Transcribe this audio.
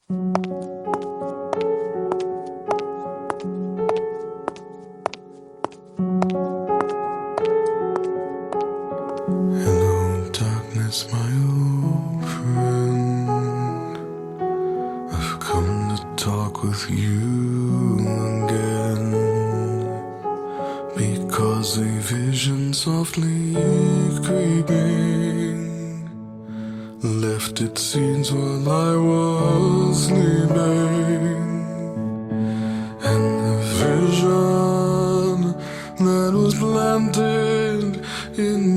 Hello, darkness, my old friend. I've come to talk with you again, because a vision softly creeping left its seeds while I was sleeping, and the vision that was planted in